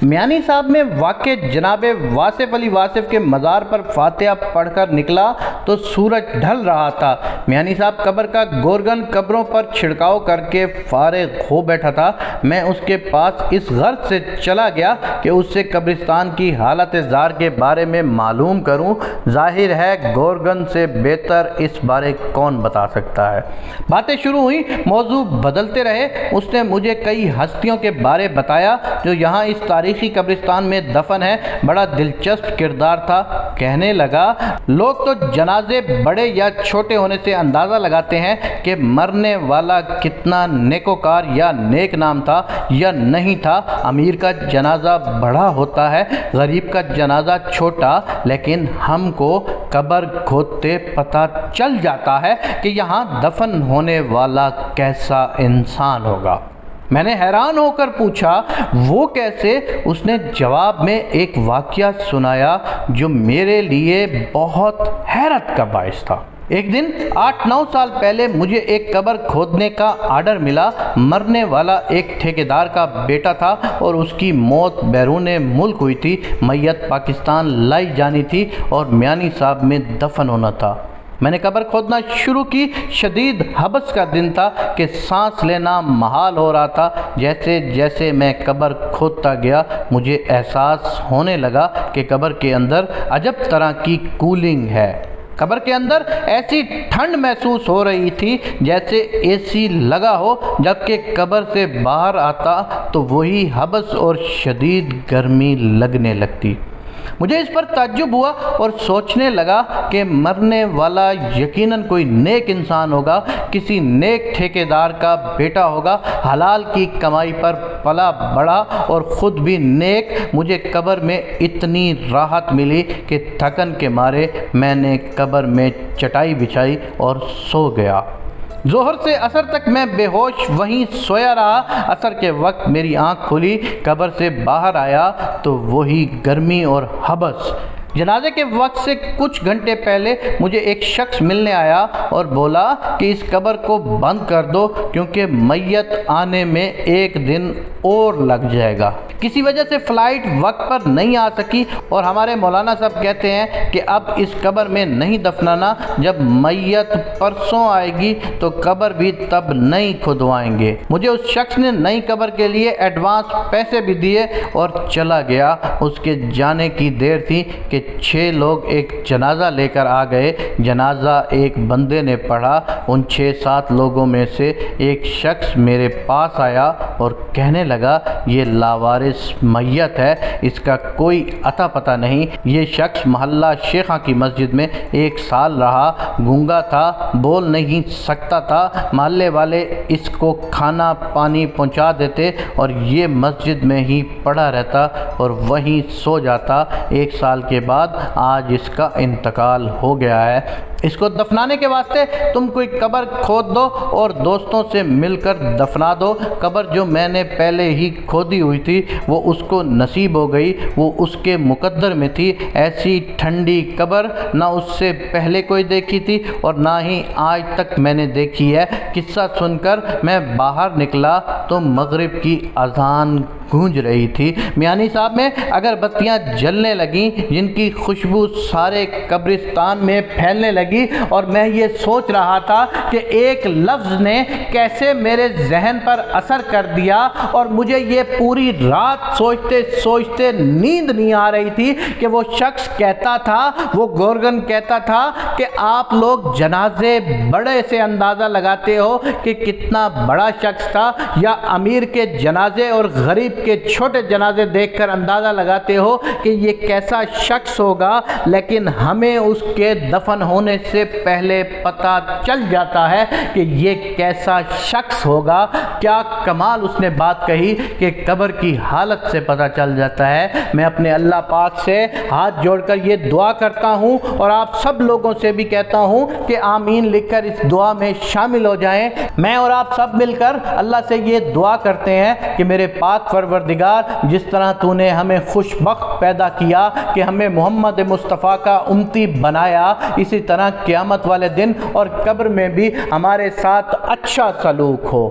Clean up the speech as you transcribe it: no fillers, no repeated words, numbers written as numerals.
میانی صاحب میں واقع جناب واصف علی واصف کے مزار پر فاتحہ پڑھ کر نکلا تو سورج ڈھل رہا تھا۔ میانی صاحب قبر کا گورگن قبروں پر چھڑکاؤ کر کے فارغ ہو بیٹھا تھا۔ میں اس کے پاس اس غرض سے چلا گیا کہ اس سے قبرستان کی حالت زار کے بارے میں معلوم کروں۔ ظاہر ہے گورگن سے بہتر اس بارے کون بتا سکتا ہے۔ باتیں شروع ہوئی، موضوع بدلتے رہے۔ اس نے مجھے کئی ہستیوں کے بارے بتایا جو یہاں اس تاریخی قبرستان میں دفن ہے۔ بڑا دلچسپ کردار تھا۔ کہنے لگا، لوگ تو جنازے بڑے یا چھوٹے ہونے سے اندازہ لگاتے ہیں کہ مرنے والا کتنا نیکوکار یا نیک نام تھا یا نہیں تھا۔ امیر کا جنازہ بڑا ہوتا ہے، غریب کا جنازہ چھوٹا، لیکن ہم کو قبر کھودتے پتہ چل جاتا ہے کہ یہاں دفن ہونے والا کیسا انسان ہوگا۔ میں نے حیران ہو کر پوچھا، وہ کیسے؟ اس نے جواب میں ایک واقعہ سنایا جو میرے لیے بہت حیرت کا باعث تھا۔ ایک دن 8-9 سال پہلے مجھے ایک قبر کھودنے کا آرڈر ملا۔ مرنے والا ایک ٹھیکیدار کا بیٹا تھا اور اس کی موت بیرون ملک ہوئی تھی۔ میت پاکستان لائی جانی تھی اور میانی صاحب میں دفن ہونا تھا۔ میں نے قبر کھودنا شروع کی۔ شدید حبس کا دن تھا کہ سانس لینا محال ہو رہا تھا۔ جیسے جیسے میں قبر کھودتا گیا مجھے احساس ہونے لگا کہ قبر کے اندر عجب طرح کی کولنگ ہے۔ قبر کے اندر ایسی ٹھنڈ محسوس ہو رہی تھی جیسے اے سی لگا ہو، جبکہ قبر سے باہر آتا تو وہی حبس اور شدید گرمی لگنے لگتی۔ مجھے اس پر تعجب ہوا اور سوچنے لگا کہ مرنے والا یقیناً کوئی نیک انسان ہوگا، کسی نیک ٹھیکیدار کا بیٹا ہوگا، حلال کی کمائی پر پلا بڑھا اور خود بھی نیک۔ مجھے قبر میں اتنی راحت ملی کہ تھکن کے مارے میں نے قبر میں چٹائی بچھائی اور سو گیا۔ ظہر سے عصر تک میں بے ہوش وہیں سویا رہا۔ عصر کے وقت میری آنکھ کھلی، قبر سے باہر آیا تو وہی گرمی اور حبس۔ جنازے کے وقت سے کچھ گھنٹے پہلے مجھے ایک شخص ملنے آیا اور بولا کہ اس قبر کو بند کر دو کیونکہ میت آنے میں ایک دن اور لگ جائے گا۔ کسی وجہ سے فلائٹ وقت پر نہیں آ سکی اور ہمارے مولانا صاحب کہتے ہیں کہ اب اس قبر میں نہیں دفنانا، جب میت پرسوں آئے گی تو قبر بھی تب نہیں کھدوائیں گے۔ مجھے اس شخص نے نئی قبر کے لیے ایڈوانس پیسے بھی دیے اور چلا گیا۔ اس کے جانے کی دیر تھی کہ 6 لوگ ایک جنازہ لے کر آ گئے۔ جنازہ ایک بندے نے پڑھا۔ ان 6-7 لوگوں میں سے ایک شخص میرے پاس آیا اور کہنے لگا، یہ لاوارث میت ہے، اس کا کوئی عطا پتہ نہیں۔ یہ شخص محلہ شیخاں کی مسجد میں 1 سال رہا، گونگا تھا، بول نہیں سکتا تھا۔ محلے والے اس کو کھانا پانی پہنچا دیتے اور یہ مسجد میں ہی پڑا رہتا اور وہیں سو جاتا۔ 1 سال کے بعد آج اس کا انتقال ہو گیا ہے۔ اس کو دفنانے کے واسطے تم کوئی قبر کھود دو اور دوستوں سے مل کر دفنا دو۔ قبر جو میں نے پہلے ہی کھودی ہوئی تھی وہ اس کو نصیب ہو گئی، وہ اس کے مقدر میں تھی۔ ایسی ٹھنڈی قبر نہ اس سے پہلے کوئی دیکھی تھی اور نہ ہی آج تک میں نے دیکھی ہے۔ قصہ سن کر میں باہر نکلا تو مغرب کی اذان گونج رہی تھی۔ میانی صاحب میں اگر بتیاں جلنے لگیں جن کی خوشبو سارے قبرستان میں پھیلنے لگی اور میں یہ سوچ رہا تھا کہ ایک لفظ نے کیسے میرے ذہن پر اثر کر دیا اور مجھے یہ پوری رات سوچتے سوچتے نیند نہیں آ رہی تھی کہ وہ شخص کہتا تھا، وہ گورگن کہتا تھا کہ آپ لوگ جنازے بڑے سے اندازہ لگاتے ہو کہ کتنا بڑا شخص تھا، یا امیر کے جنازے اور غریب کے چھوٹے جنازے دیکھ کر اندازہ لگاتے ہو کہ یہ کیسا شخص ہوگا، لیکن ہمیں اس کے دفن ہونے سے پہلے پتہ چل جاتا ہے کہ یہ کیسا شخص ہوگا۔ کیا کمال اس نے بات کہی کہ قبر کی حالت سے پتہ چل جاتا ہے۔ میں اپنے اللہ پاک سے ہاتھ جوڑ کر یہ دعا کرتا ہوں اور آپ سب لوگوں سے بھی کہتا ہوں کہ آمین لکھ کر اس دعا میں شامل ہو جائیں۔ میں اور آپ سب مل کر اللہ سے یہ دعا کرتے ہیں کہ میرے پاک پروردگار، جس طرح تو نے ہمیں خوش بخت پیدا کیا کہ ہمیں محمد مصطفیٰ کا امتی بنایا، اسی طرح قیامت والے دن اور قبر میں بھی ہمارے ساتھ اچھا سلوک ہو۔